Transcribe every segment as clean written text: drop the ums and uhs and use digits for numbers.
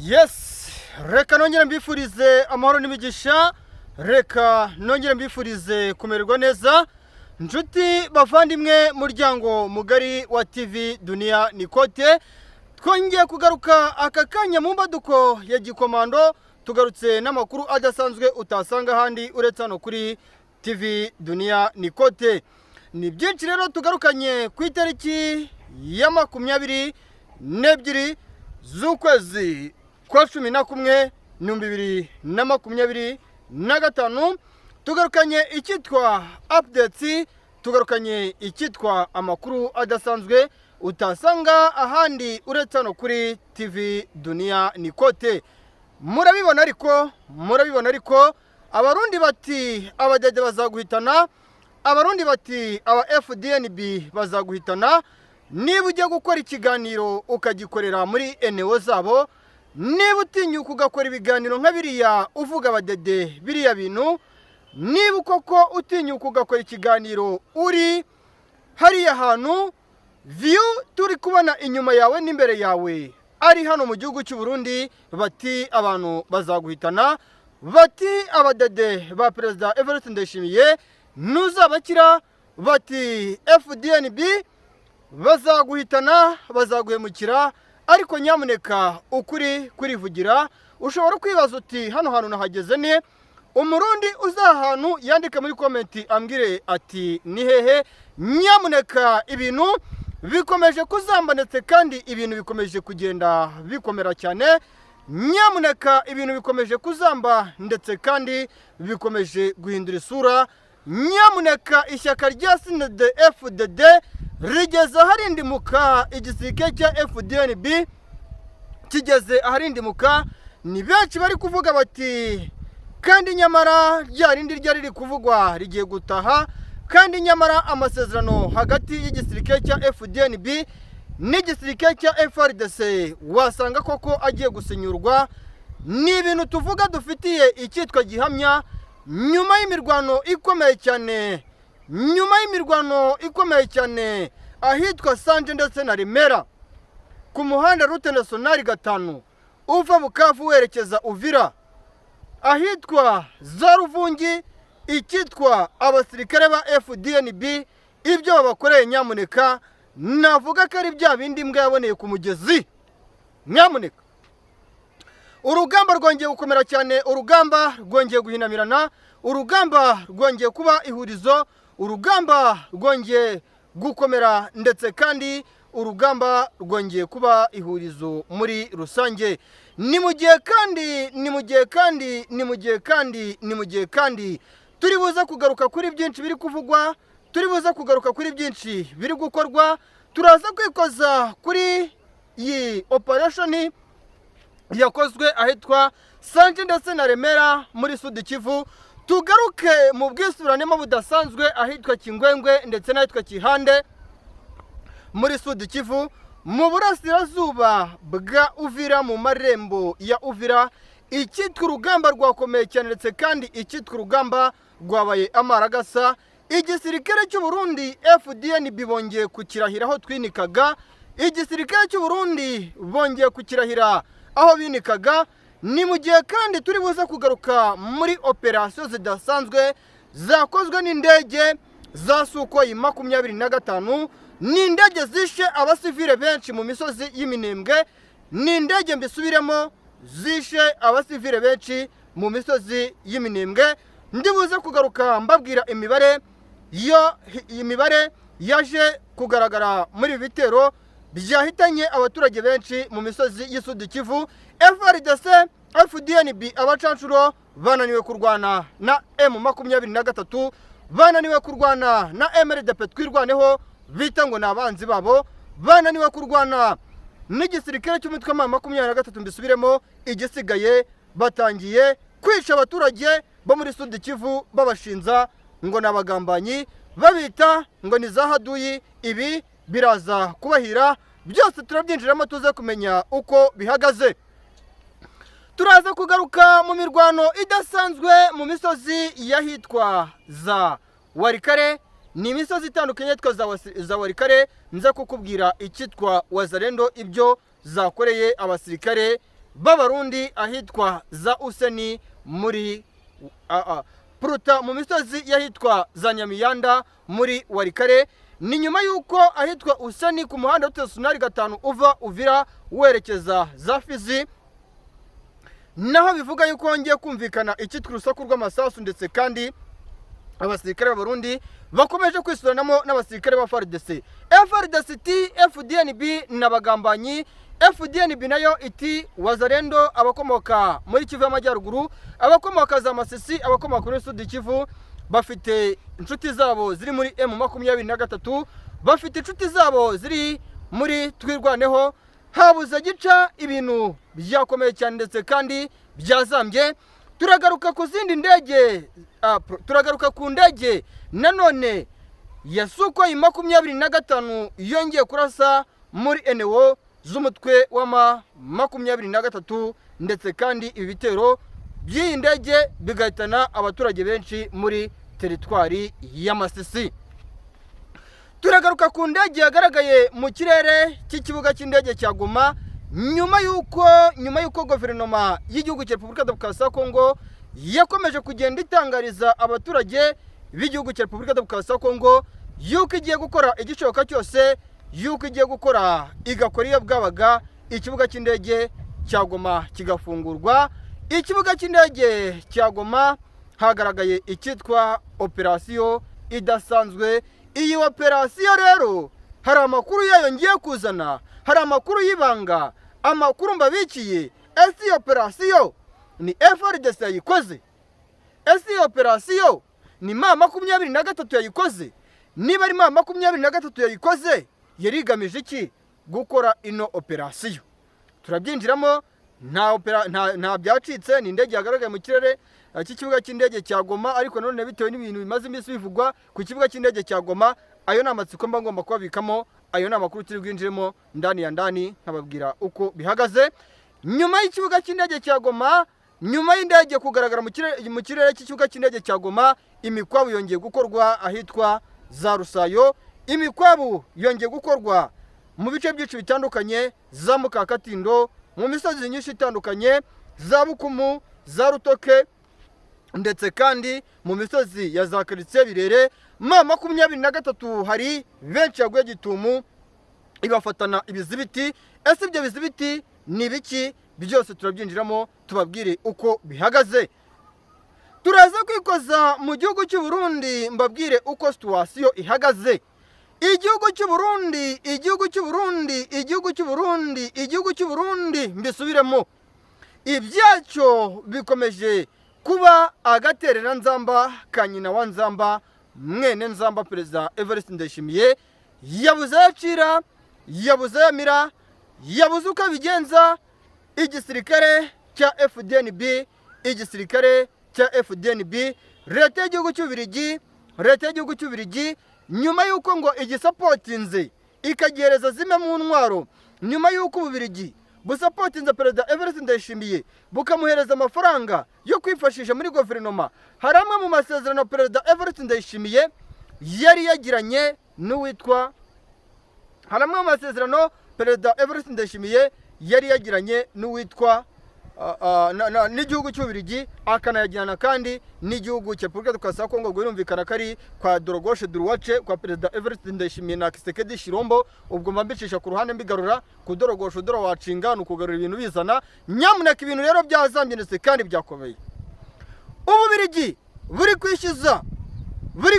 Yes, reka nongere mbifurize amahoro n'imigisha, reka nongere mbifurize kumererwa neza. Nshuti bavandimwe muryango mugari wa TV Dunia Nikote, twongeye kugaruka aka kanya mu mbaduko ya Gikomando, tugarutse n'amakuru adasanzwe utasanga handi uretse hano kuri TV Dunia Nikote. Ni byinshi rero tugarukanye ku itariki ya 22 z'ukwezi kwa 11 2025, tugarukanye icyitwa updates, tugarukanye icyitwa amakuru adasanzwe utasanga ahandi uretse hano kuri TV Dunia Nikote. Murabibona ariko abarundi bati abadede bazaguhitana, abarundi bati aba FDNB bazaguhitana. Niba ujya gukora ikiganiro ukagikorera muri eneo zabo, niba utinyuka ugakora ibiganiro nka biriya uvuga abadede biriya bintu, niba koko utinyuka ugakora ikiganiro uri hariya hantu view turi kubona inyuma yawe n'imbere yawe ari hano mu gihugu cy'u Burundi, bati abantu bazaguhitana, bati abadede ba Perezida Evariste Ndayishimiye ntuzabakira, bati FDNB bazaguhitana, bazaguhemukira. Ariko nyamuneka ukuri kurivugira. Ushobora kwibaza uti hano hantu nahageze ne? Umurundi uzahantu yandika muri comment ambwire ati ni hehe. Nyamuneka ibintu bikomeje kuzambanetse kandi ibintu bikomeje kugenda bikomera cyane. Nyamuneka ibintu bikomeje kuzamba ndetse kandi bikomeje guhindura isura. Nyamuneka ishyaka rya FDD rigeze aharindimuka, igisirikare cya FDNB kigeze aharindimuka. Ni benshi bari kuvuga bati kandi nyamara rya rindi ryari riri kuvugwa rigiye gutaha, kandi nyamara amasezerano hagati y'igisirikare cya FDNB n'igisirikare cya FRDC wasanga koko agiye gusinyurwa. Ni ibintu tuvuga dufitiye icyitwa gihamya nyuma y'imirwano ikomeye cyane ahitwa Sanje ndetse na Remera ku muhanda Route Nationale 5 uva Bukavu werekeza Uvira, ahitwa za Ruvungi, icyitwa abasirikare ba FDNB ibyo babakoreye. Nyamuneka navuga ko ari bya bindi mbwa yaboneye ku mugezi. Nyamuneka urugamba rwongeye gukomera cyane, urugamba rwongeye guhinamirana, urugamba rwongeye kuba ihurizo, urugamba rwongeye gukomera ndetse kandi urugamba rwongeye kuba ihurizo muri rusange. Ni mu gihe kandi turi buza kugaruka kuri byinshi biri kuvugwa, turi buza kugaruka kuri byinshi biri gukorwa. Turaza kwikoza kuri iyi operation yakozwe ahitwa Sanje ndetse na Remera muri Sud Kivu. Tugaruke mu bwisubiranemo budasanzwe ahitwa Kingwengwe ndetse n'ahitwa Kihande muri Sud Kivu, mu burasirazuba bwa Uvira, mu marembo ya Uvira. Icyitwa urugamba rwakomeye cyane ndetse kandi icyitwa urugamba rwabaye amaragasa. Igisirikare cy'u Burundi FDNB bongeye kukirahira aho twinikaga, igisirikare cy'u Burundi bongeye kukirahira aho binikaga. Ni mu gihe kandi turi buze kugaruka muri operasiyo zidasanzwe zakozwe n'indege za Sukhoi 25, ni indege zishe abasivile benshi mu misozi y'Iminembwe. Ni indege mbisubiremo zishe abasivile benshi mu misozi y'Iminembwe. Ndibuze kugaruka mbabwira imibare yaje kugaragara muri bitero byahitanye abaturage benshi mu misozi y'Isud Kivu. FRDC FDNB abacanshuro bananiwe kurwana na M23, bananiwe kurwana na MRDP twirwaneho bita ngo nabanzi babo, bananiwe kurwana n'igisirikare cy'umutwe wa 23. Mbisubiremo, igisigaye batangiye kwica abaturage bo muri Sud Kivu babashinza ngo nabagambanyi, babita ngo ni za haduyi. Ibi biraza kubahira byose, turabyinjiramo tuze kumenya uko bihagaze. Turaza kugaruka mu mirwano idasanzwe mu misozi yahitwa za Warikare. Ni imisozi itandukanye yitwa za Warikare. Nza kukubwira icyitwa Wazalendo ibyo zakoreye abasirikare b'abarundi ahitwa za Useni muri Puruta mu misozi y'ahitwa za Nyamiyanda muri Warikare. Ni nyuma yuko ahitwa Useni ku muhanda wa Tesunari 5 uva Uvira werekeza za Fizi, naho bivuga yuko hongeye kumvikana icyitwa urusaku rw'amasasu, ndetse kandi abasirikare b'abarundi bakomeje kwisuranamo n'abasirikare ba FARDC. FARDC, FDNB n'abagambanyi. FDNB nayo iti Wazalendo, abakomoka muri Kivu y'Amajyaruguru, abakomoka za Masisi, abakomoka muri Sud Kivu, bafite inshuti zabo ziri muri M23, bafite inshuti zabo ziri muri Twirwaneho. Habuze gica ibintu byakomeye cyane ndetse kandi byazambye. Turagaruka ku zindi ndege, turagaruka ku ndege nanone ya Sukhoi 25 yongeye kurasa muri NWO z'umutwe wa 23, ndetse kandi ibi bitero by'iyi ndege bigahitana abaturage benshi muri teritwari ya Masisi. Turagaruka ku ndege yagaragaye mu kirere cy'ikibuga cy'indege cya Goma nyuma yuko guverinoma y'igihugu cya Repubulika Demokarasi ya Kongo yakomeje kugenda itangariza abaturage b'igihugu cya Repubulika Demokarasi ya Kongo yuko igiye gukora igishoboka cyose, yuko igiye gukora igakora iyo bwabaga ikibuga cy'indege cya Goma kigafungurwa. Ikibuga cy'indege cya Goma hagaragaye icyitwa operasiyo idasanzwe. Iyi operasiyo rero hari amakuru yayo ngiye kuzana, hari amakuru y'ibanga, amakuru mbabikiye. Ese iyi operasiyo ni FARDC yayikoze? Ese iyi operasiyo ni M23 yayikoze? Niba ari M23 yayikoze, yarigamije iki gukora ino operasiyo? Turabyinjiramo. Nta byacitse, ni indege yagaragaye mu kirere cy'ikibuga cy'indege cya Goma, ariko none bitewe n'ibintu bimaze iminsi bivugwa ku kibuga cy'indege cya Goma, ayo ni amatsiko mba ngomba kubabikamo, ayo ni amakuru turi bwinjiremo ndani ya ndani nkababwira uko bihagaze. Nyuma y'ikibuga cy'indege cya Goma, nyuma y'indege kugaragara mu kirere cy'ikibuga cy'indege cya Goma, imikwabu yongeye gukorwa ahitwa za Rusayo. Imikwabu yongeye gukorwa mu bice byinshi bitandukanye, za Mukakatindo, mu misozi nyinshi itandukanye, za Bukumu, za Rutoke, ndetse kandi mu misozi ya za Karitsiye Birere. M23 hari benshi yaguye gitumu ibafatana ibizibiti. Ese ibyo bizibiti ni biki? Byose turabyinjiramo tubabwire uko bihagaze. Turaza kwikoza mu gihugu cy'u Burundi mbabwire uko situasiyo ihagaze. Igihugu cy'u Burundi mbisubiremo, ibyacyo bikomeje kuba agaterera nzamba ka nyina wa nzamba, mwene nzamba Perezida Evariste Ndayishimiye. Yabuze yacira, yabuze yamira, yabuze uko abigenza. Igisirikare cya FDNB, leta y'igihugu cy'Ububiligi, nyuma yuko ngo igisapotinze ikagihereza zimwe mu ntwaro, nyuma yuko Ububiligi busapotinze Perezida Evariste Ndayishimiye bukamuhereza amafaranga yo kwifashisha muri guverinoma, hari amwe mu masezerano Perezida Evariste Ndayishimiye yari yagiranye n'uwitwa n'igihugu cy'Ububiligi, akanayagirana kandi n'igihugu cya Repubulika Demokarasi ya Kongo. Birumvikana kari kwa Dorogoshe Duruwace, kwa Perezida Evariste Ndayishimiye na Kisekedi Shirombo. Ubwo mbicisha ku ruhande mbigarura ku Dorogoshe Dorowacinga, ni ukugarura ibintu bizana. Nyamuneka ibintu rero byazambye ndetse kandi byakomeye. Ububiligi buri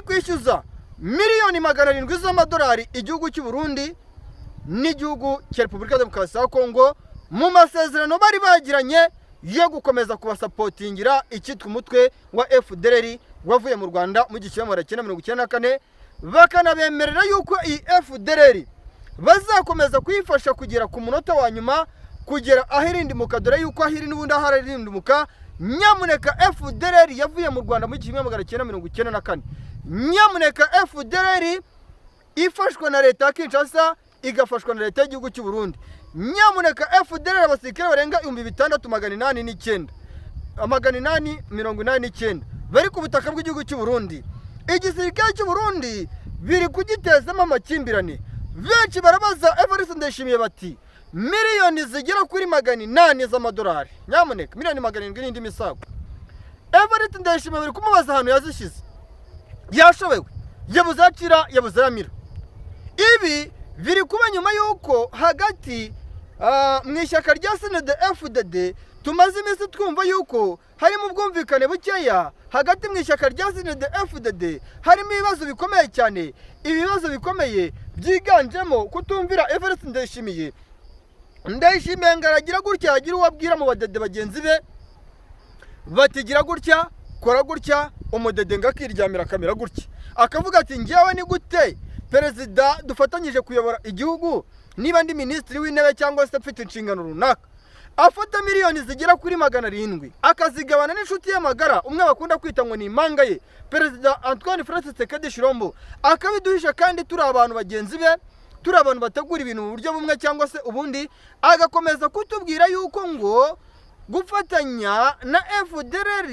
kwishyuza miliyoni 700 z'amadolari igihugu cy'u Burundi n'igihugu cya Repubulika Demokarasi ya Kongo mu masezerano bari bagiranye yo gukomeza kubasapotingira icyitwa umutwe wa FDLR wavuye mu Rwanda mu 1994, bakanabemerera yuko iyi FDLR bazakomeza kuyifasha kugera ku munota wa nyuma, kugera ahirindimuka, dore yuko ahiri n'ubundi aharirindimuka. Nyamuneka FDLR yavuye mu Rwanda mu 1994. Nyamuneka FDLR ifashwa na leta ya Kinshasa, igafashwa na leta y'igihugu cy'u Burundi. Nyamuneka FDLR abasirikare barenga 6889 bari ku butaka bw'igihugu cy'u Burundi. Igisirikare cy'u Burundi biri kugitezamo amakimbirane. Benshi barabaza Evariste Ndayishimiye bati, miliyoni zigera kuri 800 z'amadolari. Nyamuneka miliyoni 700 n'indi misago. Evariste Ndayishimiye bari kumubaza ahantu yazishize. Yashobewe, yabuze acira, yabuze aramira. Ibi biri kuba nyuma y'uko hagati mu ishyaka rya CNDD-FDD tumaze iminsi twumva y'uko harimo ubwumvikane bukeya hagati mu ishyaka rya CNDD-FDD, harimo ibibazo bikomeye cyane. Ibibazo bikomeye byiganjemo kutumvira Evariste Ndayishimiye. Ndayishimiye ngaragira gutya, agira uwabwira mu badede bagenzi be batigira gutya, kora gutya, umudede ngakiryamira kamera gutya, akavuga ati ngewe ni gute perezida dufatanyije kuyobora igihugu, niba ndi minisitiri w'intebe cyangwa se afite inshingano runaka, afata miliyoni zigera kuri 700 akazigabana n'inshuti y'amagara umwe bakunda kwita ngo ni impanga ye, perezida Antoine Francis Tshisekedi Tshilombo, akabiduhisha kandi turi abantu bagenzi be, turi abantu bategura ibintu mu buryo bumwe cyangwa se ubundi, agakomeza kutubwira yuko ngo gufatanya na FDLR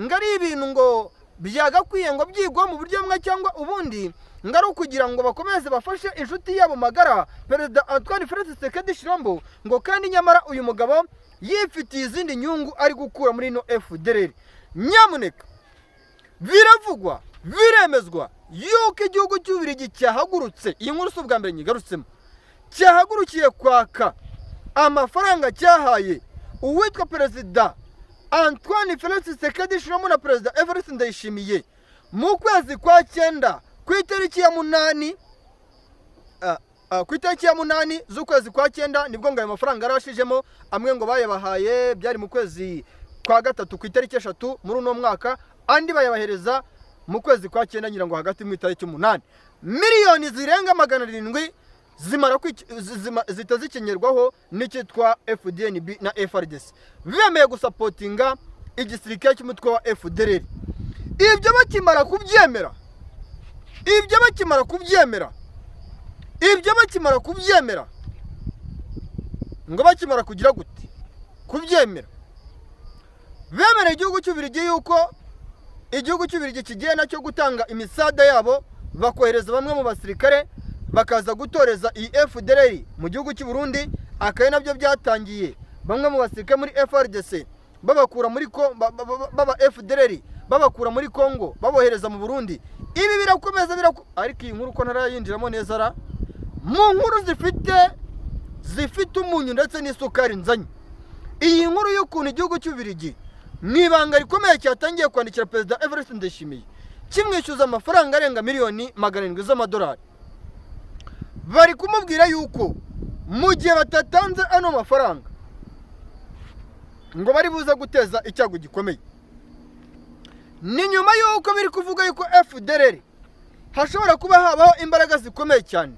ngari ibintu ngo byagakwiye ngo byigwa mu buryo bumwe cyangwa ubundi, ngari kugira ngo bakomeze bafashe inshuti yabo magara perezida Antoine Francis Tshisekedi Tshilombo, ngo kandi nyamara uyu mugabo yifitiye izindi nyungu ari gukura muri no FDLR. Nyamuneka biravugwa, biremezwa yuko igihugu cy'Ububiligi cyahagurutse, iyi nkuru ubwa mbere nyigarutsemo, cyahagurukiye kwaka amafaranga cyahaye uwitwa perezida Antoine Francis Tshisekedi Tshilombo na perezida Evariste Ndayishimiye mu kwezi kwa 9 ku itariki ya 8 z'ukwezi kwa 9 nibwo ngo ayo mafaranga yarashijemo. Amwe ngo bayabahaye byari mu kwezi kwa 3 ku itariki 3 muri uno mwaka, andi bayabahereza mu kwezi kwa 9 ngira ngo hagati mu itariki 8. Miliyoni zirenga 700 zimara zitazikengerwaho n'ikitwa FDNB na FARDC, bemeye gusapotinga igisirikare cy'umutwe wa FDLR. Ibyo bakimara kubyemera ngo bakimara kugira gute kubyemera, bemera igihugu cy'Ububiligi yuko igihugu cy'Ububiligi kigiye nacyo gutanga imisada yabo, bakohereza bamwe mu basirikare bakaza gutoreza iyi FDLR mu gihugu cy'u Burundi. Akaye nabyo byatangiye bamwe mu basirikare muri FARDC babakura muri baba FDLR babakura muri Kongo babohereza mu Burundi. Ibi birakomeza ariko iyi nkuru ko ntarayinjiramo neza ra mu nkuru zifite umunyu ndetse n'isukari nzanye. Iyi nkuru y'ukuntu igihugu cy'Ububiligi mwibanga rikomeye cyatangiye kwandikira perezida Evariste Ndayishimiye kimwishyuza amafaranga arenga miliyoni 700 z'amadolari. Bari kumubwira yuko mu gihe batatanze ano mafaranga ngo bari buza guteza icyago gikomeye. Ni nyuma yuko biri kuvuga yuko FDLR hashobora kuba habaho imbaraga zikomeye cyane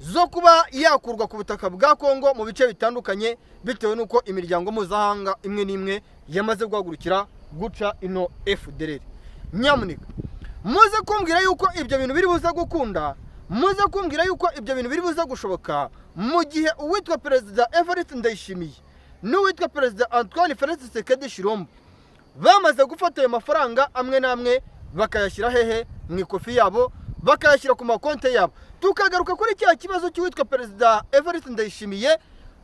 zo kuba yakurwa ku butaka bwa Kongo mu bice bitandukanye, bitewe nuko imiryango mpuzamahanga imwe n'imwe yamaze guhagurukira guca ino FDLR. Nyamuneka muze kumbwira yuko ibyo bintu biri buza gukunda, muze kumbwira yuko ibyo bintu biri buza gushoboka mu gihe uwitwa perezida Evariste Ndayishimiye n'uwitwa perezida Antoine Francis Tshisekedi Tshilombo bamaze gufata ayo mafaranga amwe n'amwe bakayashyira hehe mu ikofi yabo, bakayashyira ku makonte yabo. Tukagaruka kuri cya kibazo cy'uwitwa perezida Evariste Ndayishimiye,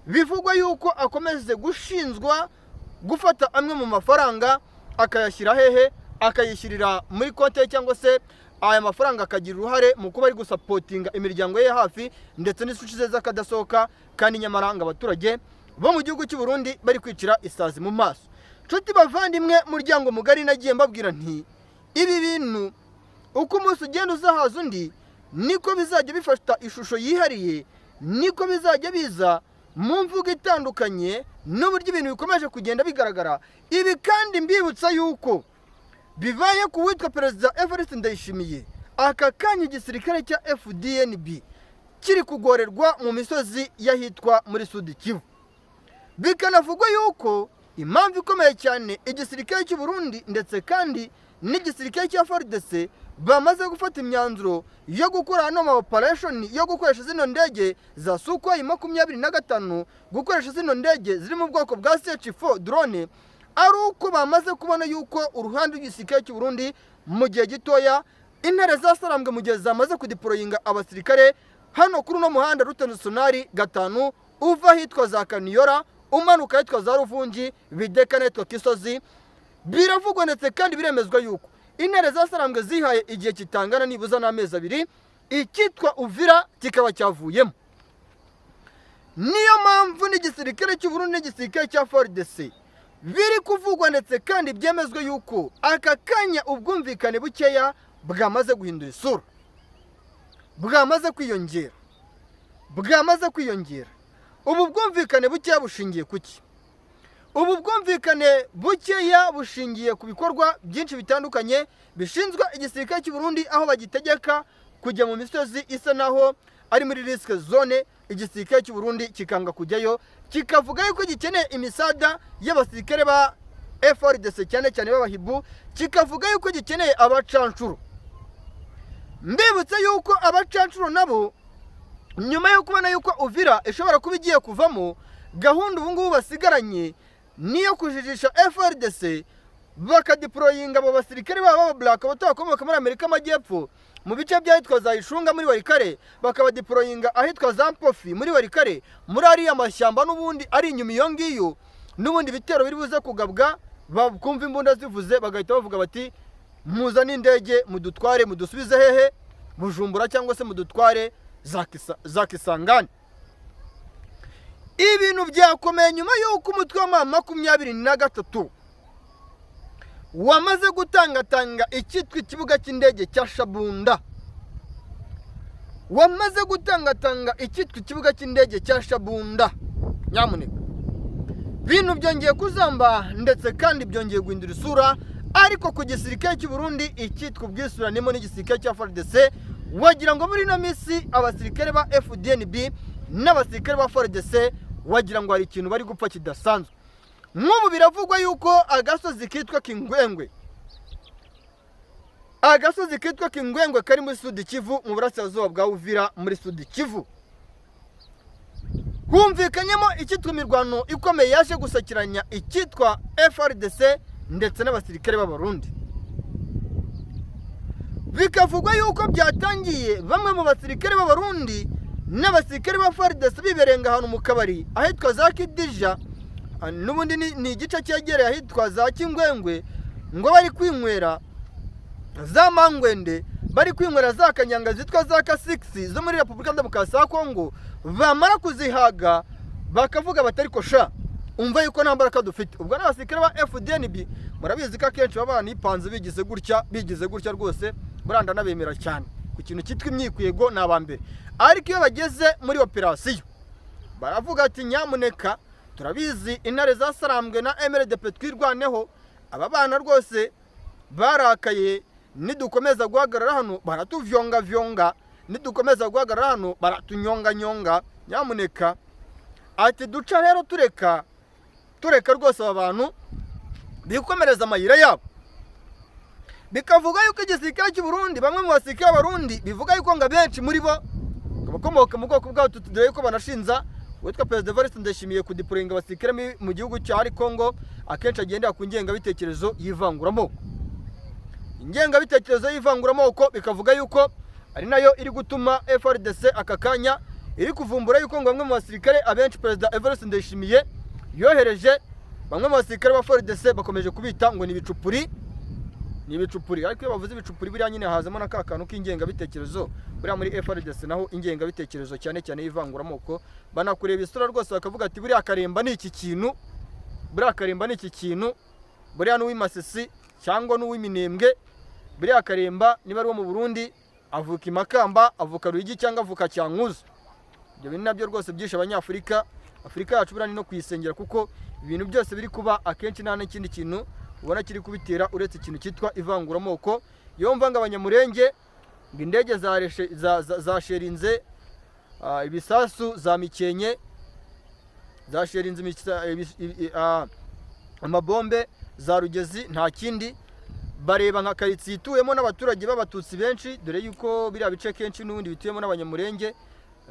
bivugwa yuko akomeze gushinzwa gufata amwe mu mafaranga akayashyira hehe, akayishyirira muri konte cyangwa se aya mafaranga akagira uruhare mu kuba ari gusapotinga imiryango ye hafi ndetse n'isushi ze z'akadasohoka, kandi nyamaranga abaturage bo mu gihugu cy'u Burundi bari kwicira isazi mu maso. Nshuti bavandimwe, muryango mugari, nagiye mbabwira nti ibi bintu uko umunsi ugenda uzahaza undi niko bizajya bifata ishusho yihariye, niko bizajya biza mu mvugo itandukanye n'uburyo ibintu bikomeje kugenda bigaragara. Ibi kandi mbibutsa yuko bibaye ku witwa perezida Evariste Ndayishimiye, aka kanya igisirikare cya FDNB kiri kugorerwa mu misozi y'ahitwa muri Sud Kivu. Bikanavugwa yuko impamvu ikomeye cyane igisirikare cy'u Burundi ndetse kandi n'igisirikare cya FARDC bamaze gufata imyanzuro yo gukora hano ma operation yo gukoresha zino ndege za Sukhoi 25, gukoresha zino ndege ziri mu bwoko bwa CH4 drone, ari uko bamaze kubona yuko uruhande rw'igisirikare cy'u Burundi mu gihe gitoya intare zasarambwe mu gihe zamaze kudeployinga abasirikare hano kuri no muhanda Route Nationale 5 uva ahitwa za Kaniyora umanuka ahitwa za Ruvungi bideka n'ahitwa Kisozi. Biravugwa ndetse kandi biremezwa yuko intare za Sarambwe zihaye igihe kitangana nibuza n'amezi 2 icyitwa Uvira kikaba cyavuyemo. Niyo mpamvu n'igisirikare cy'u Burundi n'igisirikare cya FARDC biri kuvugwa ndetse kandi byemezwa yuko aka kanya ubwumvikane bukeya bwamaze guhindura isura, bwamaze kwiyongera. Ubu bwumvikane bukeya bushingiye kuki? Ubu bwumvikane bukeya bushingiye ku bikorwa byinshi bitandukanye bishinzwe igisirikare cy'u Burundi, aho bagitegeka kujya mu misozi isa naho ari muri risk zone. Igisirikare cy'u Burundi kikanga kujyayo, kikavuga yuko gikeneye imisada y'abasirikare ba FARDC cyane cyane b'abahibu, kikavuga yuko gikeneye abacancuro. Mbibutse yuko abacancuro nabo nyuma yo kubona yuko Uvira ishobora kuba igiye kuvamo, gahunda ubu ngubu basigaranye niyo kujijisha FARDC bakadeployinga abo basirikare baba black batakomoka muri Amerika Amajyepfo mu bice byahitwa za Ishunga muri Warikare, bakabadeployinga ahitwa za Mpofi muri Warikare, muri ari amashyamba n'ubundi ari inyuma iyo ngiyo, n'ubundi bitero biri buze kugabwa bakumva imbunda zivuze bagahita bavuga bati muzane indege mudutware mudusubize hehe Bujumbura cyangwa se mudutware za Kisangani. Ibintu byakomeye nyuma y'uko umutwe wa 23 wamaze gutangatanga icyitwa ikibuga cy'indege cya Shabunda. Nyamuneka bintu byongeye kuzamba ndetse kandi byongeye guhindura isura, ariko ku gisirikare cy'u Burundi icyitwa ubwisuranemo n'igisirikare cya FARDC wagira ngo muri no misi abasirikare ba FDNB n'abasirikare ba FARDC wagira ngo hari ikintu bari gupfa kidasanzwe. Nk'ubu biravugwa yuko agasozi kitwa Kingwengwe kari muri Sud Kivu mu burasirazuba bwa Uvira muri Sud Kivu humvikanyemo icyitwa imirwano ikomeye yaje gusakiranya icyitwa FARDC ndetse n'abasirikare b'Abarundi. Bikavugwa yuko byatangiye bamwe mu basirikare b'Abarundi n'abasirikare ba FARDC biberenga ahantu mu kabari ahitwa za Kidija, n'ubundi ni igice cyegereye ahitwa za Kingwengwe, ngo bari kwinywera za Mangwende, bari kwinywera za kanyanga zitwa za K6 zo muri Repubulika Demokarasi ya Kongo. Bamara kuzihaga bakavuga batari ko sha umva yuko nta mbaraga dufite. Ubwo n'abasirikare ba FDNB murabizi ko akenshi baba nipanze bigize gutya rwose buranda nabemera cyane ku kintu cyitwa imyikwego n'abambere, ariko iyo bageze muri operasiyo baravuga ati nyamuneka turabizi intare za Sarambwe na MRDP twirwaneho, aba bana rwose barakaye, nidukomeza guhagarara hano baratuvyonga, nidukomeza guhagarara hano baratunyonga. Nyamuneka ati duca rero tureka rwose aba bantu bikomereza amayira yabo. Bikavuga yuko igisirikare cy'u Burundi, bamwe mu basirikare b'Abarundi bivuga yuko ngo benshi muri bo bakomoka mu bwoko bwabo tutudire yuko banashinza witwa President Evariste Ndayishimiye kudeployinga abasirikare mu gihugu cya Kongo, akenshi agendera ku ngengabitekerezo y'ivanguramo. Ingengabitekerezo y'ivanguramo bikavuga yuko ari nayo iri gutuma FARDC aka kanya iri kuvumbura yuko ngo bamwe mu basirikare abenshi President Evariste Ndayishimiye yohereje, bamwe mu basirikare ba FARDC bakomeje kubita ngo ni ibicupuri. Ariko iyo bavuze ibicupuri buriya nyine hazamo n'akakantu k'ingengabitekerezo. Buriya muri FARDC naho ingengabitekerezo cyane cyane y'ivanguramo banakureba isura rwose bakavuga ati buriya Karemba ni iki kintu, buriya n'uw'imasisi cyangwa n'uw'iminembwe. Buriya Karemba niba ari wo mu Burundi avuka Imakamba, avuka Ruyigi cyangwa avuka Cyankuzo. Ibyo bintu nabyo rwose byishe Abanyafurika. Afurika yacu burani no kuyisengera, kuko ibintu byose biri kuba akenshi nta n'ikindi kintu ubona kiri kubitera uretse ikintu cyitwa ivanguramoko. Iyo mvanga Abanyamurenge ngo indege zasherinze ibisasu za Mikenke, zasherinze amabombe za Rugezi, nta kindi bareba nka karitsiye ituyemo n'abaturage b'abatutsi benshi, dore yuko biriya bice kenshi n'ubundi bituyemo n'Abanyamurenge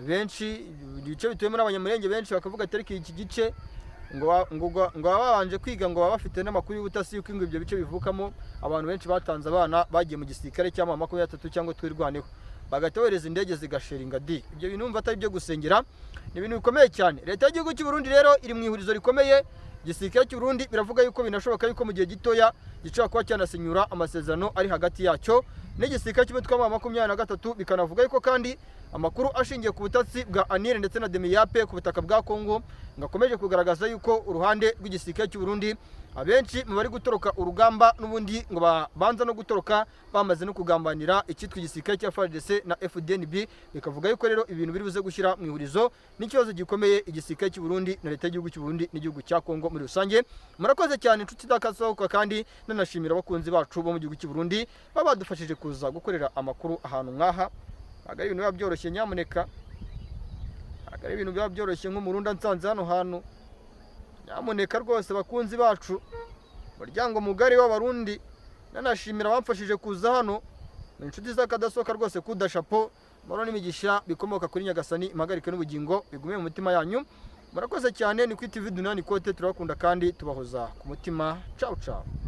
benshi, ibice bituyemo n'Abanyamurenge benshi bakavuga ati ariko iki gice ngo babanje kwiga ngo baba bafite n'amakuru y'ubutasi yuko ibyo bice bivukamo abantu benshi batanze abana bagiye mu gisirikare cy'ama 23 cyangwa twirwaneho. bagahita bohereza indege zigasheringa di. Ibyo bintu umva atari byo gusengera, ni ibintu bikomeye cyane. Leta y'igihugu cy'u Burundi rero iri mu ihurizo rikomeye. Igisirikare cy'u Burundi biravuga yuko binashoboka yuko mu gihe gitoya gishobora kuba cyanasinyura amasezerano ari hagati yacyo n'igisirikare cy'umutwe wa 23, bikanavuga yuko kandi amakuru ashingiye ku butatsi bwa Anire ndetse na Demiyape ku butaka bwa Kongo ngakomeje kugaragaza yuko uruhande rw'igisirikare cy'u Burundi abenshi mu bari gutoroka urugamba n'ubundi ngo babanza no gutoroka bamaze no kugambanira icyitwa igisirikare cya FARDC na FDNB, bikavuga yuko rero ibintu biri buze gushyira mu ihurizo n'ikibazo gikomeye igisirikare cy'u Burundi na leta y'igihugu cy'u Burundi n'igihugu cya Kongo muri rusange. Murakoze cyane inshuti z'akasohoka, kandi nanashimira abakunzi bacu bo mu gihugu cy'u Burundi baba badufashije kuza gukorera amakuru ahantu nk'aha. Ntabwo ari ibintu biba byoroshye, nyamuneka ntabwo ari ibintu biba byoroshye nk'umurundi nsanze hano hantu. Nyamuneka rwose bakunzi bacu, umuryango mugari w'abarundi, nanashimira abamfashije kuza hano, inshuti z'akadasohoka rwose kudashapo, maro n'imigisha bikomoka kuri Nyagasani impagarike n'ubugingo bigume mu mutima yanyu. Murakoze cyane. Ni kuri TV Dunani Kote, turabakunda kandi tubahoza ku mutima. Ciao ciao.